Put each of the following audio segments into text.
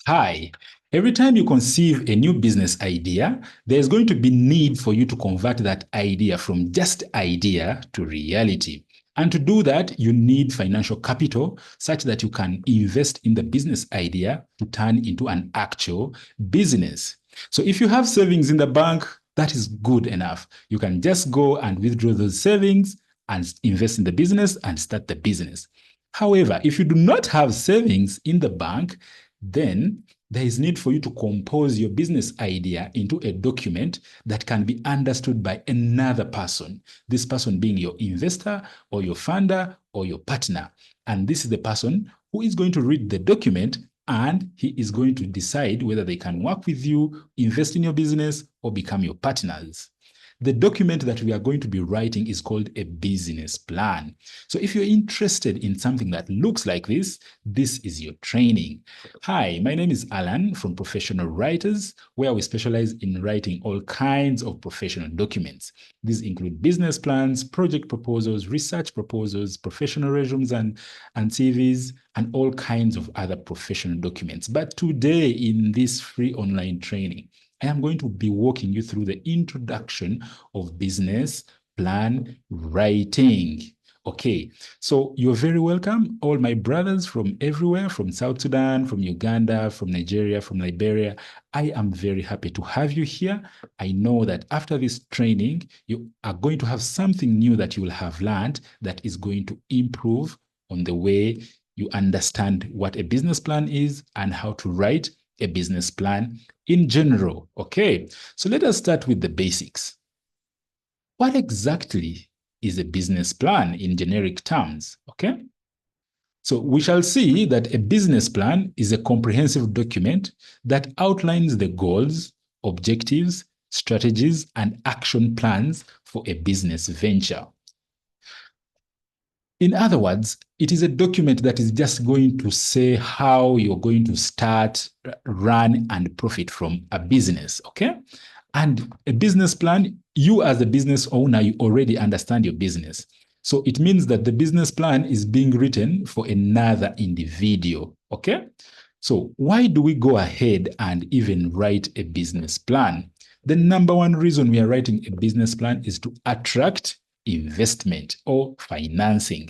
Hi. Every time you conceive a new business idea, there's going to be need for you to convert that idea from just idea to reality. And to do that, you need financial capital such that you can invest in the business idea to turn into an actual business. So if you have savings in the bank, that is good enough. You can just go and withdraw those savings and invest in the business and start the business. However, if you do not have savings in the bank, then there is need for you to compose your business idea into a document that can be understood by another person. This person being your investor or your funder or your partner. And this is the person who is going to read the document and he is going to decide whether they can work with you, invest in your business, or become your partners. The document that we are going to be writing is called a business plan. So if you're interested in something that looks like this is your training. Hi, my name is Alan from Professional Writers, where we specialize in writing all kinds of professional documents. These include business plans, project proposals, research proposals, professional resumes and CVs, and all kinds of other professional documents. But today in this free online training, I am going to be walking you through the introduction of business plan writing. Okay, so you're very welcome, all my brothers from everywhere, from South Sudan, from Uganda, from Nigeria, from Liberia. I am very happy to have you here. I know that after this training, you are going to have something new that you will have learned that is going to improve on the way you understand what a business plan is and how to write a business plan in general. Okay, so let us start with the basics. What exactly is a business plan in generic terms? Okay, so we shall see that a business plan is a comprehensive document that outlines the goals, objectives, strategies, and action plans for a business venture. In other words, it is a document that is just going to say how you're going to start, run, and profit from a business, okay? And a business plan, you as a business owner, you already understand your business. So it means that the business plan is being written for another individual, okay? So why do we go ahead and even write a business plan? The number one reason we are writing a business plan is to attract investment or financing.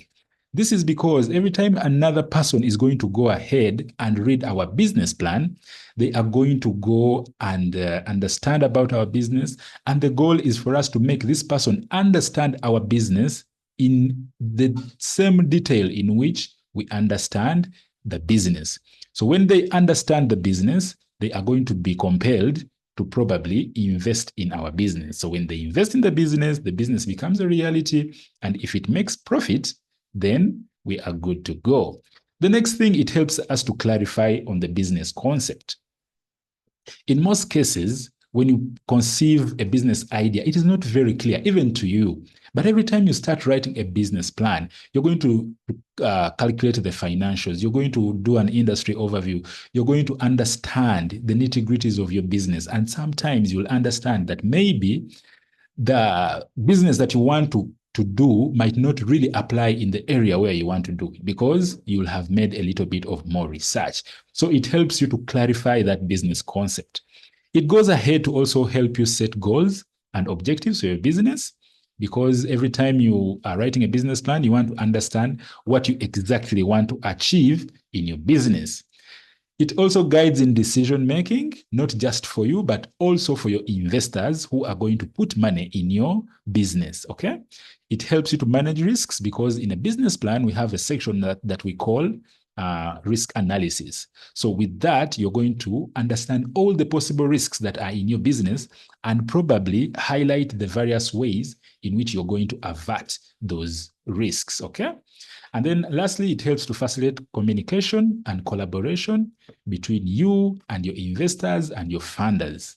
This is because every time another person is going to go ahead and read our business plan, they are going to go and understand about our business. And the goal is for us to make this person understand our business in the same detail in which we understand the business. So when they understand the business, they are going to be compelled to probably invest in our business. So when they invest in the business becomes a reality. And if it makes profit, then we are good to go. The next thing, it helps us to clarify on the business concept. In most cases, when you conceive a business idea, it is not very clear, even to you. But every time you start writing a business plan, you're going to calculate the financials. You're going to do an industry overview. You're going to understand the nitty-gritties of your business. And sometimes you'll understand that maybe the business that you want to do might not really apply in the area where you want to do it because you'll have made a little bit of more research. So it helps you to clarify that business concept. It goes ahead to also help you set goals and objectives for your business because every time you are writing a business plan, you want to understand what you exactly want to achieve in your business. It also guides in decision making, not just for you, but also for your investors who are going to put money in your business. Okay. It helps you to manage risks because in a business plan, we have a section that we call risk analysis. So with that, you're going to understand all the possible risks that are in your business and probably highlight the various ways in which you're going to avert those risks. Okay. And then lastly, it helps to facilitate communication and collaboration between you and your investors and your funders.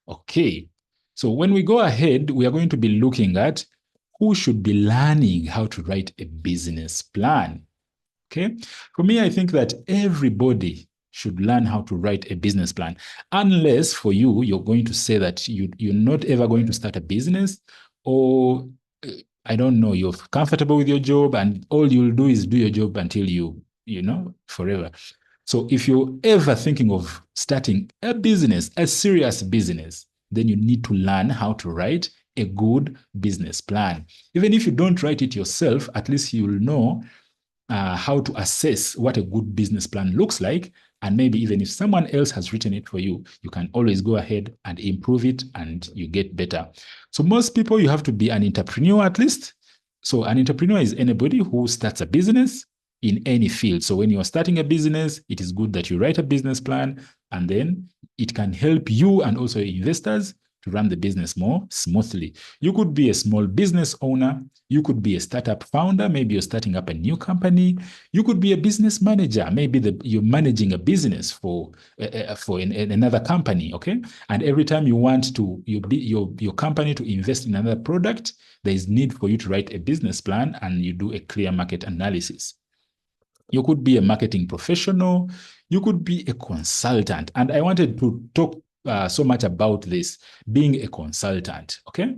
Okay, so when we go ahead, we are going to be looking at who should be learning how to write a business plan. Okay, for me, I think that everybody should learn how to write a business plan, unless for you, you're going to say that you're not ever going to start a business or I don't know, you're comfortable with your job and all you'll do is do your job until forever. So if you're ever thinking of starting a business, a serious business, then you need to learn how to write a good business plan. Even if you don't write it yourself, at least you'll know how to assess what a good business plan looks like. And maybe even if someone else has written it for you, you can always go ahead and improve it and you get better. So most people, you have to be an entrepreneur at least. So an entrepreneur is anybody who starts a business in any field. So when you're starting a business, it is good that you write a business plan, and then it can help you and also investors to run the business more smoothly. You could be a small business owner. You could be a startup founder. Maybe you're starting up a new company. You could be a business manager. Maybe you're managing a business for another company. Okay, and every time you want to your company to invest in another product, there is need for you to write a business plan and you do a clear market analysis. You could be a marketing professional. You could be a consultant. And I wanted to talk so much about this, being a consultant. Okay.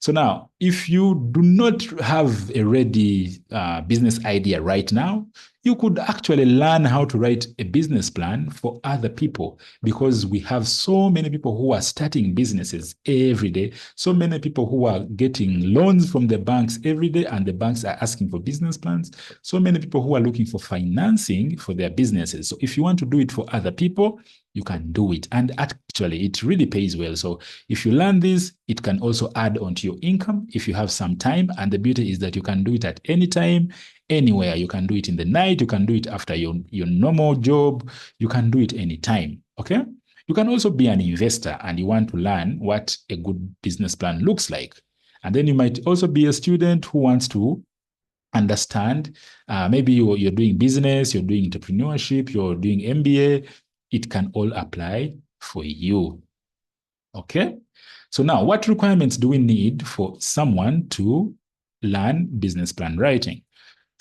So now, if you do not have a ready business idea right now, you could actually learn how to write a business plan for other people, because we have so many people who are starting businesses every day, so many people who are getting loans from the banks every day, and the banks are asking for business plans. So many people who are looking for financing for their businesses. So if you want to do it for other people, you can do it. And actually, it really pays well. So if you learn this, it can also add onto your income if you have some time. And the beauty is that you can do it at any time, anywhere. You can do it in the night. You can do it after your normal job. You can do it anytime. Okay. You can also be an investor and you want to learn what a good business plan looks like. And then you might also be a student who wants to understand, maybe you're doing business, you're doing entrepreneurship, you're doing MBA. It can all apply for you. Okay. So now, what requirements do we need for someone to learn business plan writing?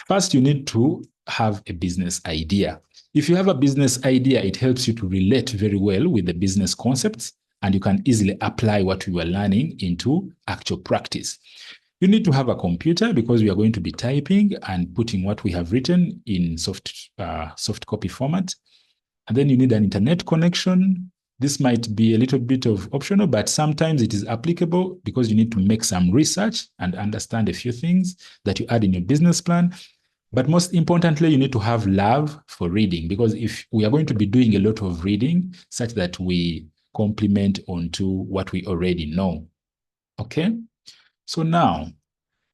First, you need to have a business idea. If you have a business idea, it helps you to relate very well with the business concepts, and you can easily apply what you are learning into actual practice. You need to have a computer, because we are going to be typing and putting what we have written in soft copy format. And then you need an internet connection. This might be a little bit of optional, but sometimes it is applicable, because you need to make some research and understand a few things that you add in your business plan. But most importantly, you need to have love for reading, because if we are going to be doing a lot of reading such that we complement onto what we already know. Okay. So now,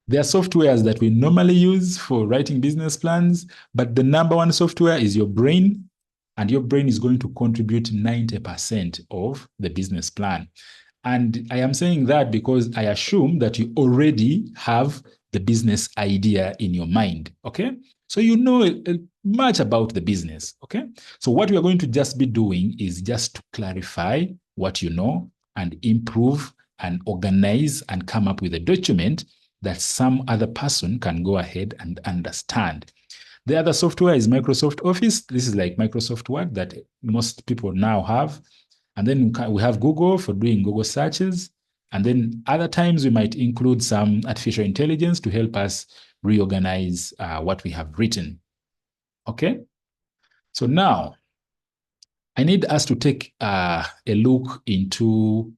there are softwares that we normally use for writing business plans, but the number one software is your brain, and your brain is going to contribute 90% of the business plan. And I am saying that because I assume that you already have the business idea in your mind, okay? So you know much about the business, okay? So what we are going to just be doing is just to clarify what you know and improve and organize and come up with a document that some other person can go ahead and understand. The other software is Microsoft Office. This is like Microsoft Word that most people now have. And then we have Google for doing Google searches. And then other times we might include some artificial intelligence to help us reorganize what we have written. Okay. So now I need us to take a look into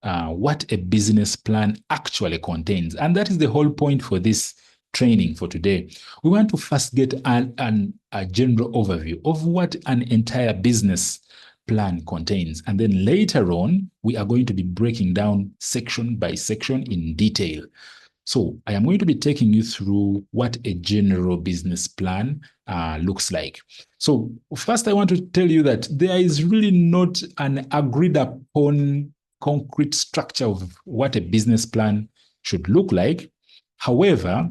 what a business plan actually contains. And that is the whole point for this training for today. We want to first get a general overview of what an entire business plan contains. And then later on, we are going to be breaking down section by section in detail. So I am going to be taking you through what a general business plan looks like. So first, I want to tell you that there is really not an agreed upon concrete structure of what a business plan should look like. However,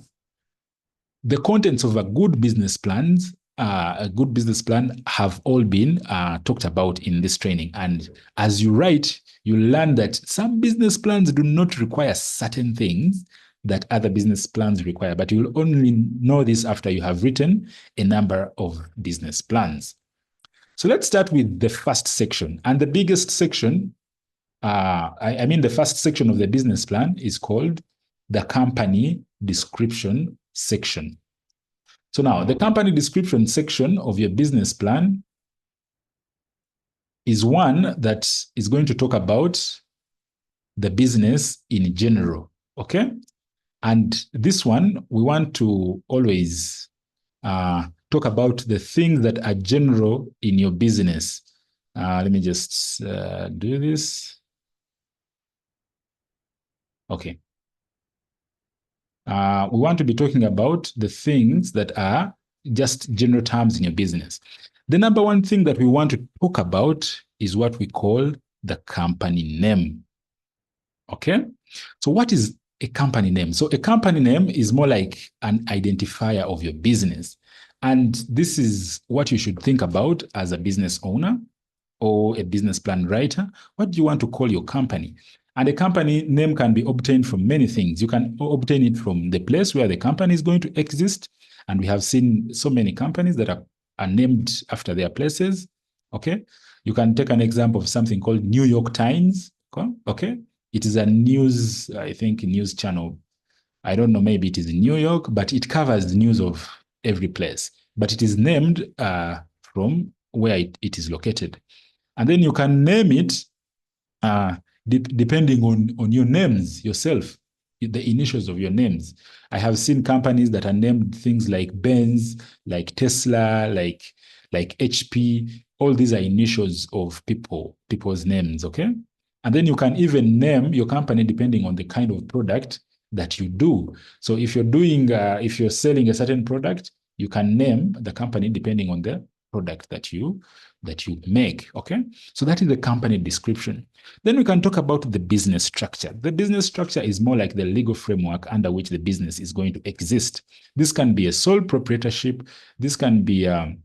the contents of a good business plan have all been talked about in this training. And as you write, you learn that some business plans do not require certain things that other business plans require, but you'll only know this after you have written a number of business plans. So let's start with the first section. And the biggest section, the first section of the business plan is called the company description section. So now the company description section of your business plan is one that is going to talk about the business in general. Okay. And this one, we want to always talk about the things that are general in your business. Let me just do this. Okay. We want to be talking about the things that are just general terms in your business. The number one thing that we want to talk about is what we call the company name. Okay. So what is a company name? So a company name is more like an identifier of your business. And this is what you should think about as a business owner or a business plan writer. What do you want to call your company? And a company name can be obtained from many things. You can obtain it from the place where the company is going to exist. And we have seen so many companies that are named after their places. Okay. You can take an example of something called New York Times. Okay. It is a news, I think, news channel. I don't know, maybe it is in New York, but it covers the news of every place. But it is named from where it is located. And then you can name it depending on your names yourself, the initials of your names. I have seen companies that are named things like Benz, like Tesla, like HP. All these are initials of people's names, okay? And then you can even name your company depending on the kind of product that you do. So if you're selling a certain product, you can name the company depending on the product that you make. Okay. So that is the company description. Then we can talk about the business structure. The business structure is more like the legal framework under which the business is going to exist. This can be a sole proprietorship. This can be a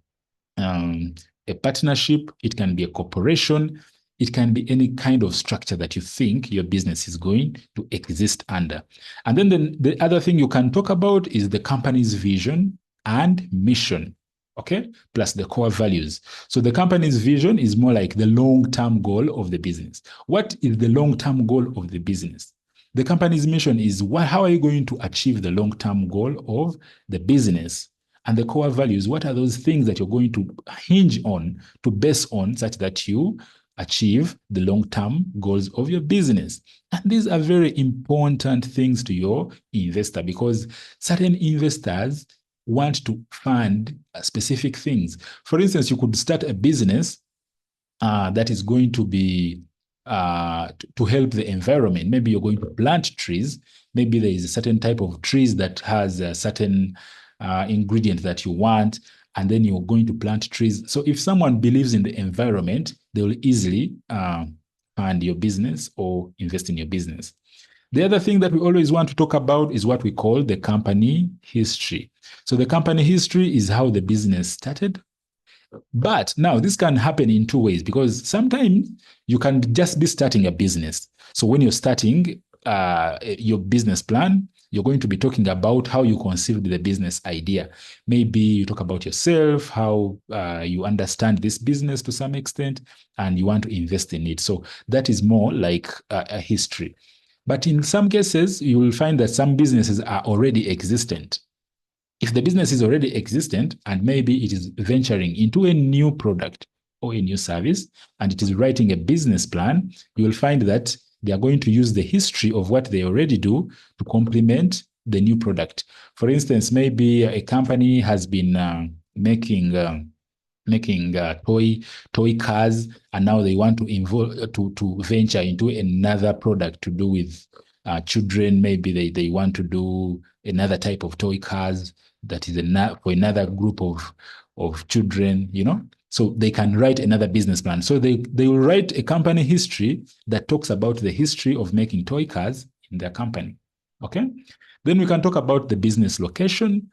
partnership. It can be a corporation. It can be any kind of structure that you think your business is going to exist under. And then the other thing you can talk about is the company's vision and mission. Okay, plus the core values. So the company's vision is more like the long-term goal of the business. What is the long-term goal of the business? The company's mission is how are you going to achieve the long-term goal of the business? And the core values, what are those things that you're going to hinge on, to base on, such that you achieve the long-term goals of your business? And these are very important things to your investor, because certain investors want to fund specific things. For instance, you could start a business that is going to be to help the environment. Maybe you're going to plant trees. Maybe there is a certain type of trees that has a certain ingredient that you want, and then you're going to plant trees. So if someone believes in the environment, they will easily fund your business or invest in your business. The other thing that we always want to talk about is what we call the company history. So the company history is how the business started. But now this can happen in two ways, because sometimes you can just be starting a business. So when you're starting your business plan, you're going to be talking about how you conceived the business idea. Maybe you talk about yourself, how you understand this business to some extent, and you want to invest in it. So that is more like a history. But in some cases, you will find that some businesses are already existent. If the business is already existent and maybe it is venturing into a new product or a new service, and it is writing a business plan, you will find that they are going to use the history of what they already do to complement the new product. For instance, maybe a company has been making toy cars, and now they want to venture into another product to do with children. Maybe they want to do another type of toy cars that is for another group of children, so they can write another business plan. So they will write a company history that talks about the history of making toy cars in their company. Okay. Then we can talk about the business location.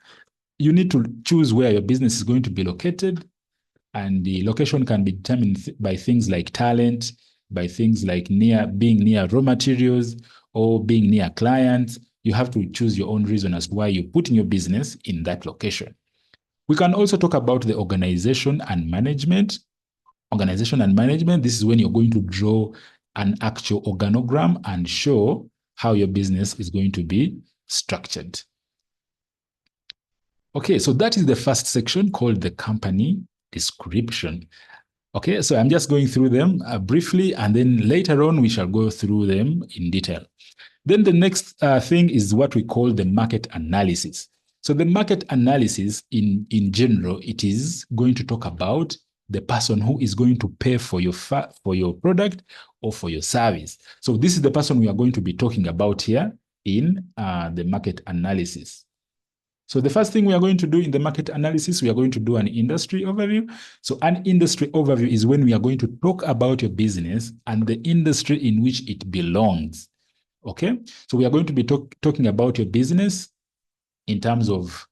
You need to choose where your business is going to be located. And the location can be determined by things like talent, by things like being near raw materials or being near clients. You have to choose your own reason as to why you're putting your business in that location. We can also talk about the organization and management. Organization and management, this is when you're going to draw an actual organogram and show how your business is going to be structured. Okay, so that is the first section, called the company description. Okay, so I'm just going through them briefly, and then later on we shall go through them in detail. Then the next thing is what we call the market analysis. So the market analysis in general, it is going to talk about the person who is going to pay for your product or for your service. So this is the person we are going to be talking about here in the market analysis. So the first thing we are going to do in the market analysis, we are going to do an industry overview. So an industry overview is when we are going to talk about your business and the industry in which it belongs. Okay, so we are going to be talking about your business in terms of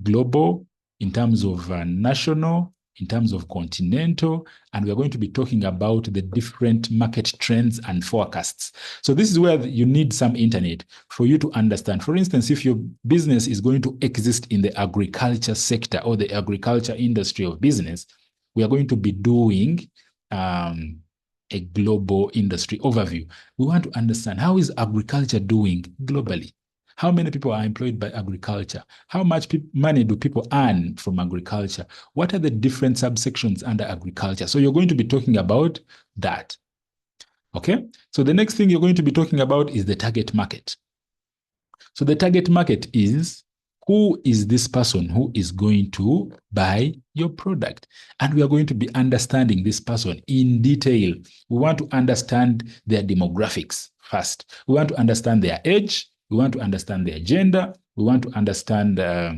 global, in terms of national, in terms of continental, and we are going to be talking about the different market trends and forecasts. So this is where you need some internet for you to understand. For instance, if your business is going to exist in the agriculture sector or the agriculture industry of business, we are going to be doing a global industry overview. We want to understand, how is agriculture doing globally? How many people are employed by agriculture? How much money do people earn from agriculture? What are the different subsections under agriculture? So you're going to be talking about that. Okay, so the next thing you're going to be talking about is the target market. So the target market is, who is this person who is going to buy your product? And we are going to be understanding this person in detail. We want to understand their demographics first. We want to understand their age. We want to understand their gender. We want to understand their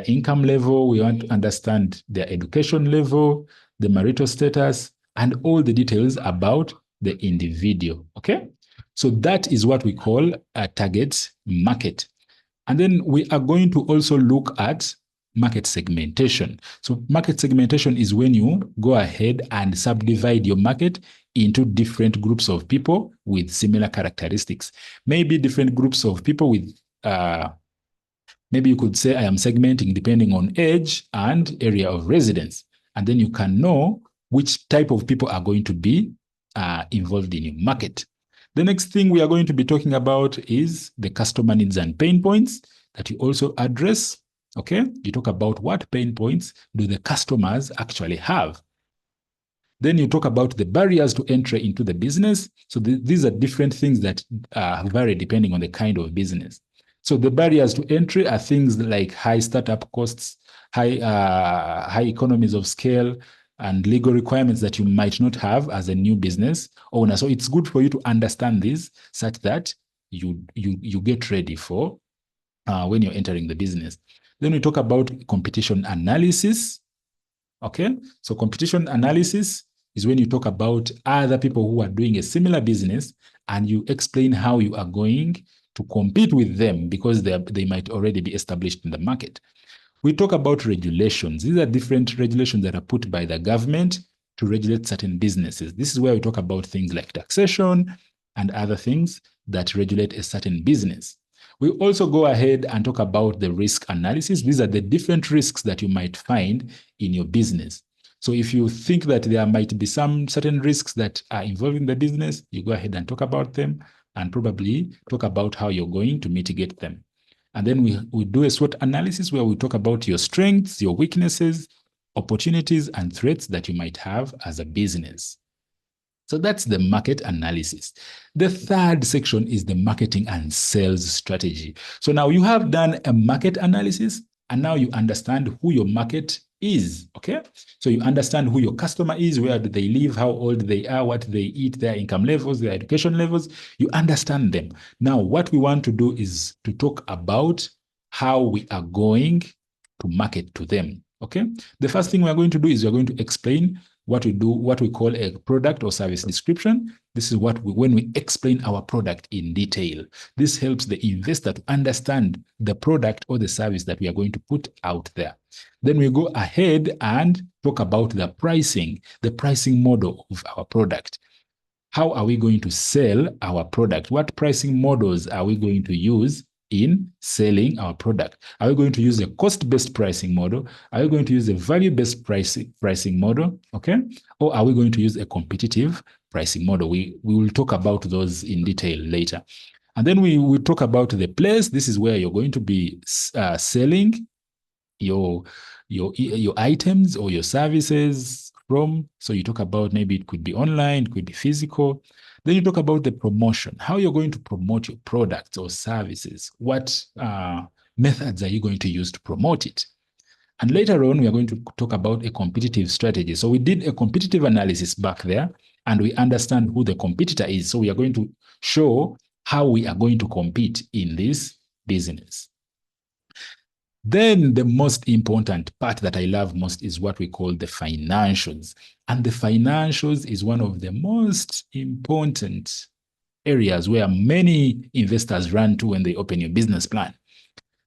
income level. We want to understand their education level, the marital status, and all the details about the individual. Okay? So that is what we call a target market. And then we are going to also look at market segmentation. So market segmentation is when you go ahead and subdivide your market into different groups of people with similar characteristics. Maybe different groups of people with, maybe you could say I am segmenting depending on age and area of residence. And then you can know which type of people are going to be involved in your market. The next thing we are going to be talking about is the customer needs and pain points that you also address. Okay, you talk about what pain points do the customers actually have. Then you talk about the barriers to entry into the business. So these are different things that vary depending on the kind of business. So the barriers to entry are things like high startup costs, high economies of scale, and legal requirements that you might not have as a new business owner. So it's good for you to understand this such that you get ready for when you're entering the business. Then we talk about competition analysis. Okay, so competition analysis is when you talk about other people who are doing a similar business and you explain how you are going to compete with them because they might already be established in the market. We talk about regulations. These are different regulations that are put by the government to regulate certain businesses. This is where we talk about things like taxation and other things that regulate a certain business. We also go ahead and talk about the risk analysis. These are the different risks that you might find in your business. So if you think that there might be some certain risks that are involved in the business, you go ahead and talk about them and probably talk about how you're going to mitigate them. And then we do a SWOT analysis where we talk about your strengths, your weaknesses, opportunities, and threats that you might have as a business. So that's the market analysis. The third section is the marketing and sales strategy. So now you have done a market analysis, and now you understand who your market is, okay? So you understand who your customer is, where do they live, how old they are, what they eat, their income levels, their education levels. You understand them. Now, what we want to do is to talk about how we are going to market to them, okay? The first thing we're going to do is we're going to explain what we do, what we call a product or service description. This is when we explain our product in detail. This helps the investor to understand the product or the service that we are going to put out there. Then we go ahead and talk about the pricing model of our product. How are we going to sell our product? What pricing models are we going to use in selling our product? Are we going to use a cost-based pricing model? Are we going to use a value-based pricing model? Okay. Or are we going to use a competitive pricing model? We will talk about those in detail later. And then we talk about the place. This is where you're going to be selling your your items or your services from. So you talk about maybe it could be online, it could be physical. Then you talk about the promotion, how you're going to promote your products or services. What methods are you going to use to promote it? And later on, we are going to talk about a competitive strategy. So we did a competitive analysis back there, and we understand who the competitor is. So we are going to show how we are going to compete in this business. Then the most important part that I love most is what we call the financials. And the financials is one of the most important areas where many investors run to when they open your business plan.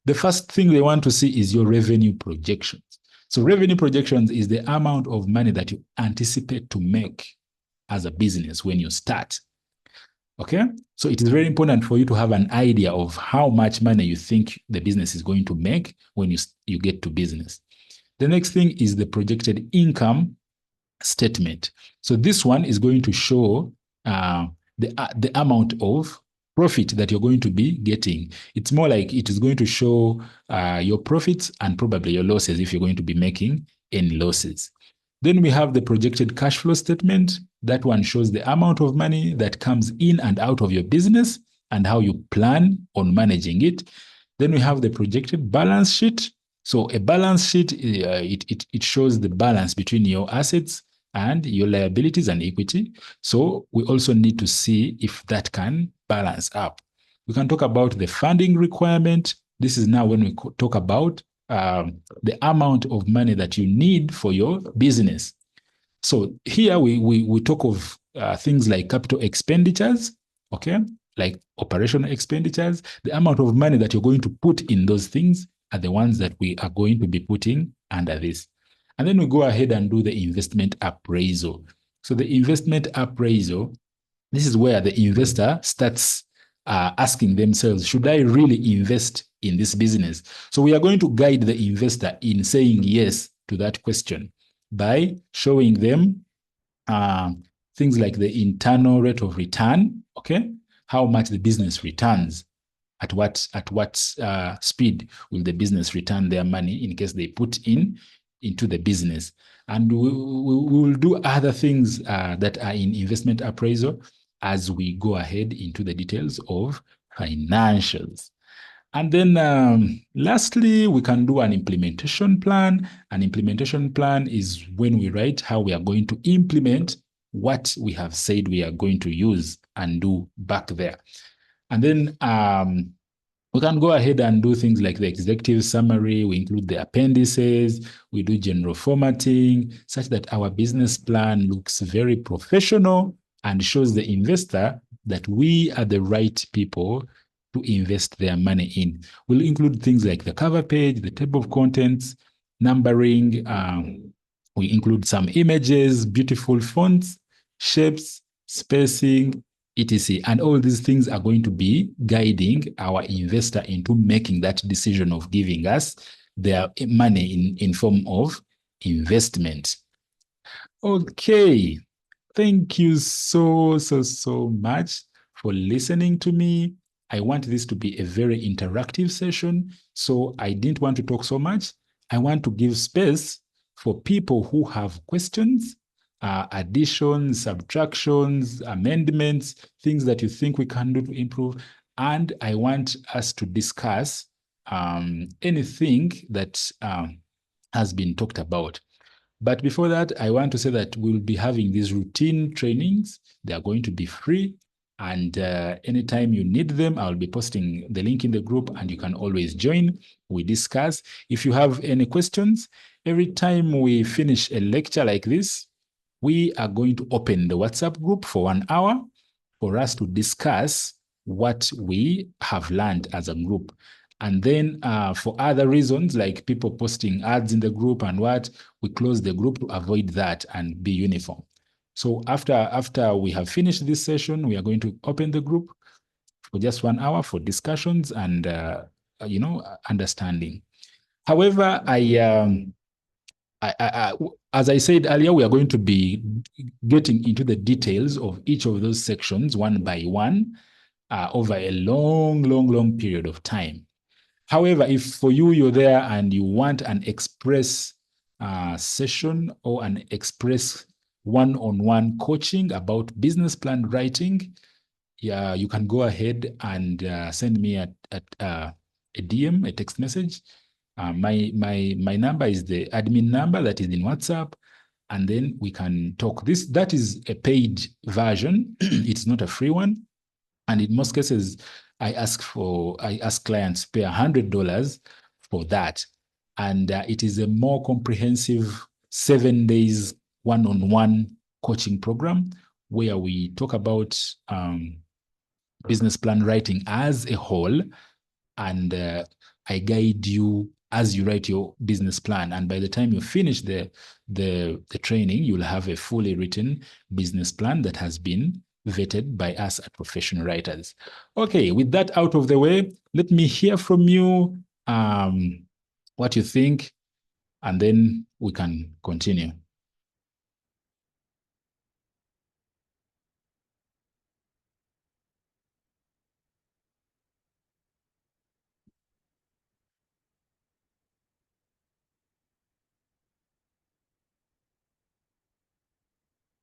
The first thing they want to see is your revenue projections. So revenue projections is the amount of money that you anticipate to make as a business when you start. Okay? So it is very important for you to have an idea of how much money you think the business is going to make when you get to business. The next thing is the projected income statement. So this one is going to show the amount of profit that you're going to be getting. It's more like it is going to show your profits and probably your losses if you're going to be making any losses. Then we have the projected cash flow statement. That one shows the amount of money that comes in and out of your business and how you plan on managing it. Then we have the projected balance sheet. So a balance sheet, it shows the balance between your assets and your liabilities and equity. So we also need to see if that can balance up. We can talk about the funding requirement. This is now when we talk about the amount of money that you need for your business. So here we talk of things like capital expenditures, okay, like operational expenditures. The amount of money that you're going to put in those things are the ones that we are going to be putting under this. And then we go ahead and do the investment appraisal. So the investment appraisal, this is where the investor starts asking themselves, should I really invest in this business? So we are going to guide the investor in saying yes to that question by showing them things like the internal rate of return, okay? How much the business returns, at what speed will the business return their money in case they put into the business. And we will do other things that are in investment appraisal as we go ahead into the details of financials. And then lastly, we can do an implementation plan. An implementation plan is when we write how we are going to implement what we have said we are going to use and do back there. And then we can go ahead and do things like the executive summary. We include the appendices. We do general formatting such that our business plan looks very professional and shows the investor that we are the right people to invest their money in. We'll include things like the cover page, the table of contents, numbering. We include some images, beautiful fonts, shapes, spacing, etc. And all these things are going to be guiding our investor into making that decision of giving us their money in form of investment. Okay. Thank you so much for listening to me. I want this to be a very interactive session, so I didn't want to talk so much. I want to give space for people who have questions, additions, subtractions, amendments, things that you think we can do to improve. And I want us to discuss anything that has been talked about. But before that, I want to say that we'll be having these routine trainings. They are going to be free. And anytime you need them, I'll be posting the link in the group and you can always join. We discuss. If you have any questions, every time we finish a lecture like this, we are going to open the WhatsApp group for 1 hour for us to discuss what we have learned as a group. And then for other reasons, like people posting ads in the group and what, we close the group to avoid that and be uniform. So after we have finished this session, we are going to open the group for just 1 hour for discussions and understanding. However, as I said earlier, we are going to be getting into the details of each of those sections one by one over a long period of time. However, if for you, you're there and you want an express session or an express one-on-one coaching about business plan writing, yeah, you can go ahead and send me a DM, a text message. My number is the admin number that is in WhatsApp, and then we can talk. That is a paid version. It's not a free one, and in most cases, I ask clients pay $100 for that, and it is a more comprehensive 7 days one-on-one coaching program where we talk about business plan writing as a whole, and I guide you as you write your business plan. And by the time you finish the training, you'll have a fully written business plan that has been vetted by us at Professional Writers. Okay, with that out of the way, let me hear from you what you think, and then we can continue.